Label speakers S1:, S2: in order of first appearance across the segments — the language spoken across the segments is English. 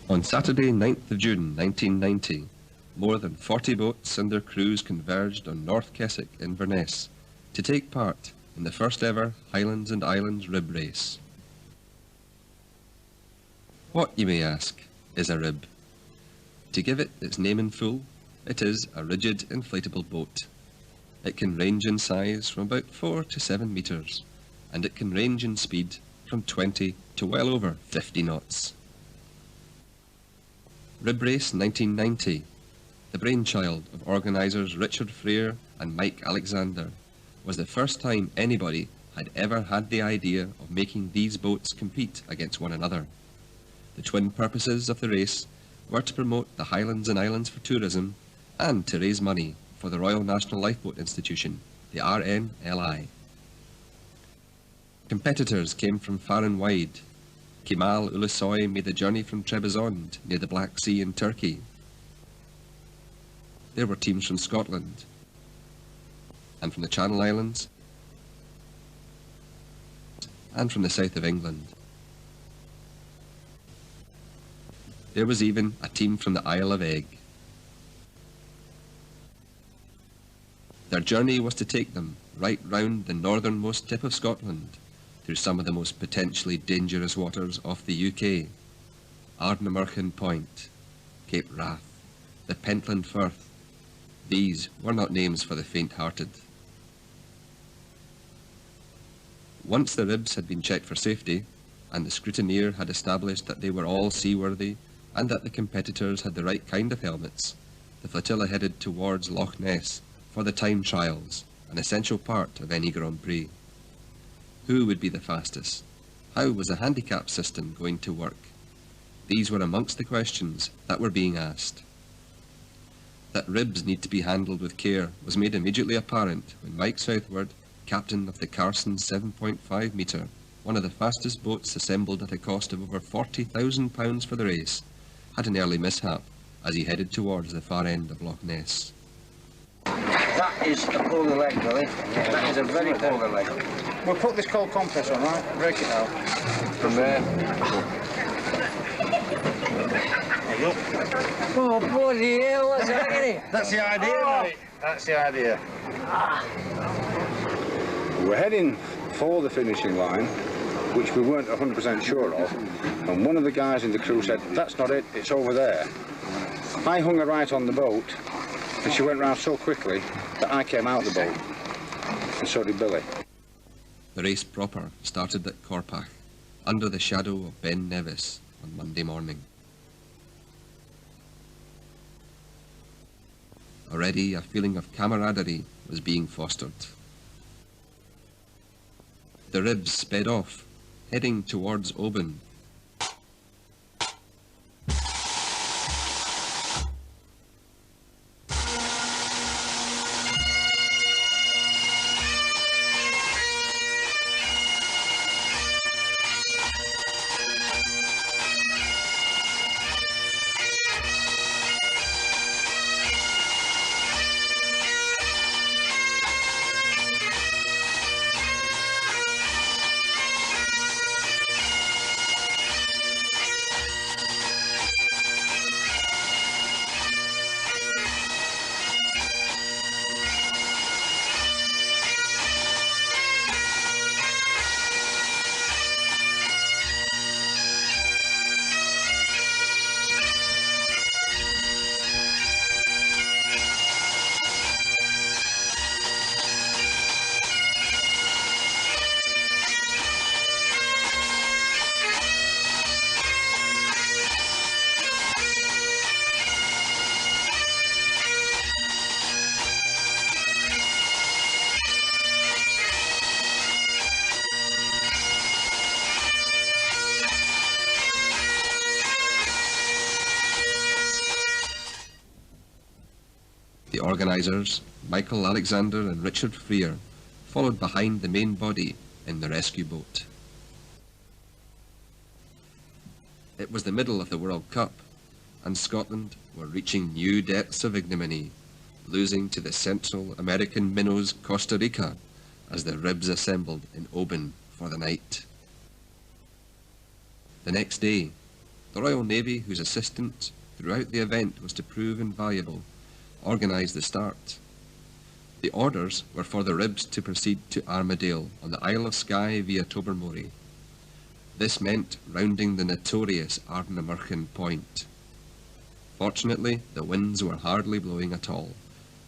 S1: On Saturday, 9th of June 1990, more than 40 boats and their crews converged on North Keswick, Inverness, to take part in the first ever Highlands and Islands rib race. What, you may ask, is a rib? To give it its name in full, it is a rigid inflatable boat. It can range in size from about 4 to 7 metres, and it can range in speed from 20 to well over 50 knots. Rib Race 1990, the brainchild of organisers Richard Freer and Mike Alexander, was the first time anybody had ever had the idea of making these boats compete against one another. The twin purposes of the race were to promote the Highlands and Islands for tourism and to raise money for the Royal National Lifeboat Institution, the RNLI. Competitors came from far and wide. Kemal Ulusoy made the journey from Trebizond, near the Black Sea in Turkey. There were teams from Scotland, and from the Channel Islands, and from the south of England. There was even a team from the Isle of Egg. Their journey was to take them right round the northernmost tip of Scotland, through some of the most potentially dangerous waters of the UK. Ardnamurchan Point, Cape Wrath, the Pentland Firth. These were not names for the faint-hearted. Once the ribs had been checked for safety, and the scrutineer had established that they were all seaworthy and that the competitors had the right kind of helmets, the flotilla headed towards Loch Ness for the time trials, an essential part of any Grand Prix. Who would be the fastest? How was the handicap system going to work? These were amongst the questions that were being asked. That ribs need to be handled with care was made immediately apparent when Mike Southward, captain of the Carson 7.5 metre, one of the fastest boats assembled at a cost of over £40,000 for the race, had an early mishap as he headed towards the far end of Loch Ness.
S2: That is a polar leg, Billy. That is a very polar leg. We'll put this cold compress on, right? Break it out. From there. There you go.
S3: Oh, bloody hell, that's agony.
S2: That's the idea, mate. That's the idea.
S4: We're heading for the finishing line, which we weren't 100% sure of, and one of the guys in the crew said, "That's not it, it's over there." I hung her right on the boat, and she went round so quickly that I came out of the boat, and so did Billy.
S1: The race proper started at Corpach, under the shadow of Ben Nevis on Monday morning. Already a feeling of camaraderie was being fostered. The ribs sped off, heading towards Oban. The organisers, Michael Alexander and Richard Freer, followed behind the main body in the rescue boat. It was the middle of the World Cup, and Scotland were reaching new depths of ignominy, losing to the Central American minnows Costa Rica as the ribs assembled in Oban for the night. The next day, The Royal Navy, whose assistance throughout the event was to prove invaluable, organised the start. The orders were for the ribs to proceed to Armadale on the Isle of Skye via Tobermory. This meant rounding the notorious Ardnamurchan Point. Fortunately, the winds were hardly blowing at all,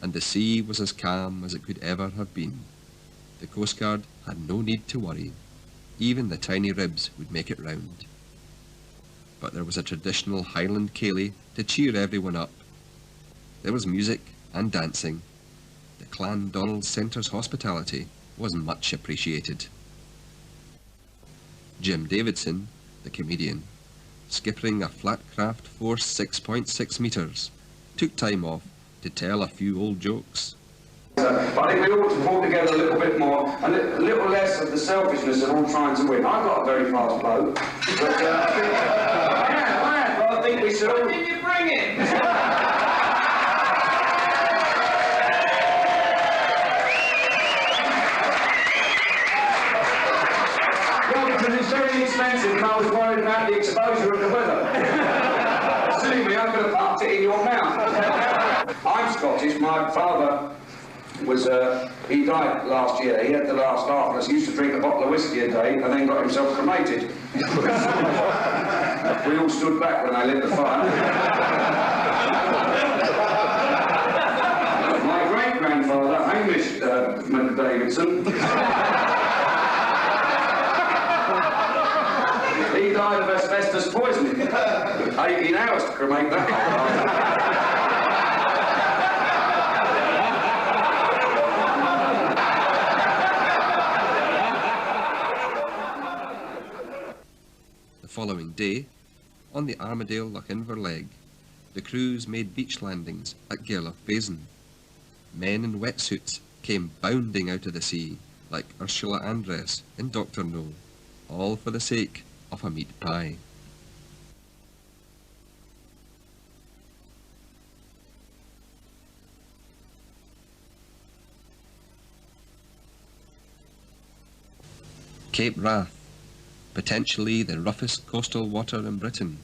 S1: and the sea was as calm as it could ever have been. The Coast Guard had no need to worry. Even the tiny ribs would make it round. But there was a traditional Highland ceilidh to cheer everyone up. There was music and dancing. The Clan Donald Centre's hospitality was much appreciated. Jim Davidson, the comedian, skippering a flat craft force 6.6 metres, took time off to tell a few old jokes.
S5: But I think we ought to pull together a little bit more, and a little less of the selfishness of all trying to win. I've got a very fast blow, but I think we should all... What did you bring in? Well, because it's very expensive, and I was worried about the exposure of the weather. Silly me, I could have parked it in your mouth. I'm Scottish. My father was, he died last year. He had the last laugh, and he used to drink a bottle of whiskey a day and then got himself cremated. We all stood back when they lit the fire. My great-grandfather, Hamish Davidson, he died of asbestos poisoning. 18 hours to cremate that.
S1: The following day, on the Armadale Lochinver the crews made beach landings at Gairloch Basin. Men in wetsuits came bounding out of the sea, like Ursula Andress in Dr. No, all for the sake of a meat pie. Cape Wrath, potentially the roughest coastal water in Britain,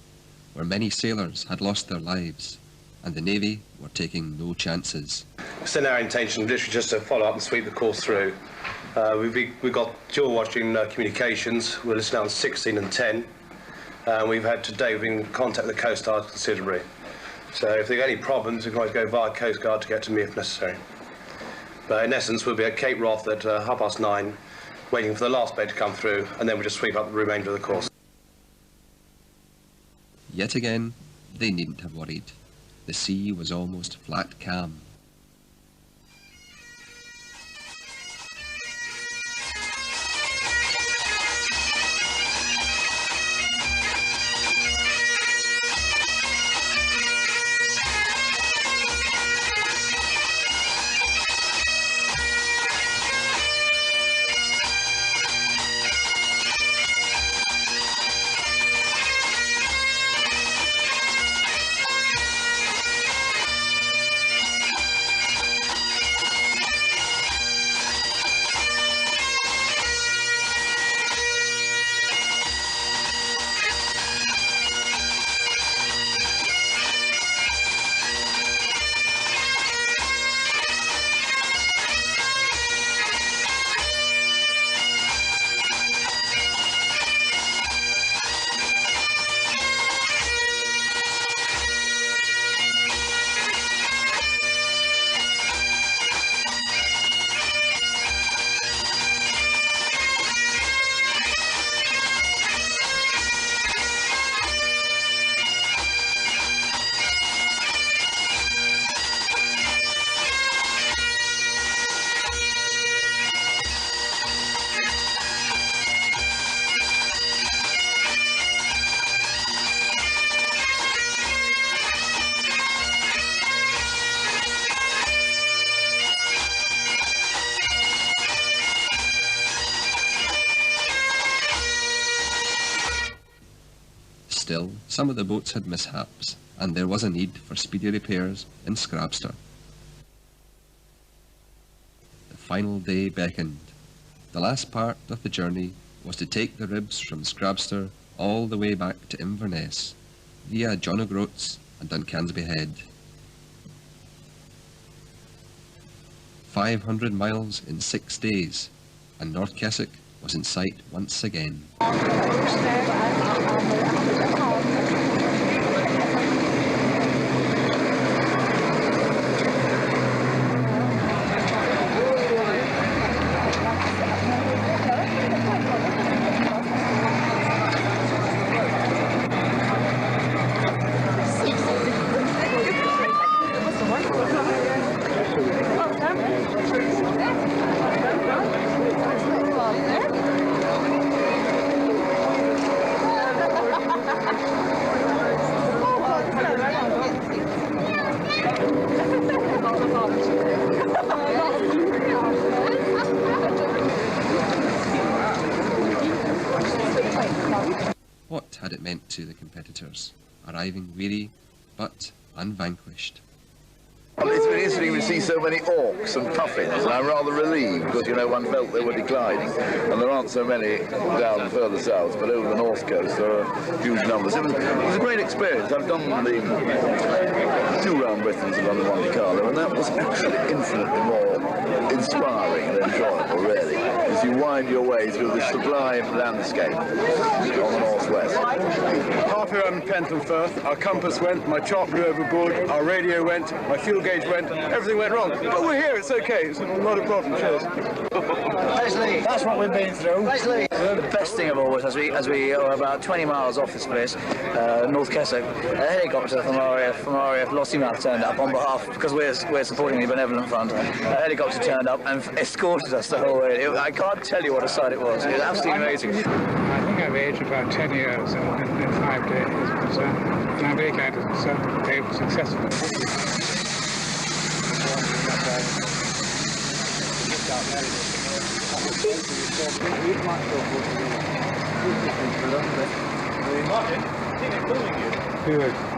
S1: where many sailors had lost their lives, and the Navy were taking no chances.
S6: It's in our intention literally just to follow up and sweep the course through. We've got dual watching communications. We're listening on 16 and 10. We've had today, we've been in contact with the Coast Guard considerably. So if there are any problems, we can always go via Coast Guard to get to me if necessary. But in essence, we'll be at Cape Wrath at 9:30, waiting for the last boat to come through, and then we'll just sweep up the remainder of the course.
S1: Yet again, they needn't have worried. The sea was almost flat calm. Still, some of the boats had mishaps, and there was a need for speedy repairs in Scrabster. The final day beckoned. The last part of the journey was to take the ribs from Scrabster all the way back to Inverness, via John O'Groats and Duncansby Head. 500 miles in 6 days, and North Keswick was in sight once again. What had it meant to the competitors, arriving weary but unvanquished?
S7: Well, it's been interesting to see so many auks and puffins, and I'm rather relieved because, you know, one felt they were declining, and there aren't so many down further south, but over the north coast there are huge numbers. It was a great experience. I've done the 2 round Britons and London Monte Carlo, and that was actually infinitely more inspiring and enjoyable, really, as you wind your way through the sublime landscape on the northwest.
S8: Halfway around Penton Firth, our compass went, my chart blew overboard, our radio went, my fuel gauge went, everything went wrong. But we're here, it's okay, it's not a problem. Cheers.
S2: Leslie, that's what we've been through. Leslie.
S9: The best thing of all was, as we were about 20 miles off this place, North Keswick, a helicopter from RAF Lossiemouth turned up on behalf, because we're supporting the Benevolent Fund. A helicopter turned up and escorted us the whole way. I can't tell you what a sight it was. It was absolutely amazing.
S10: I think I've aged about 10 years in 5 days, but I'm very glad that they were successful. Martin, I think they're calling you.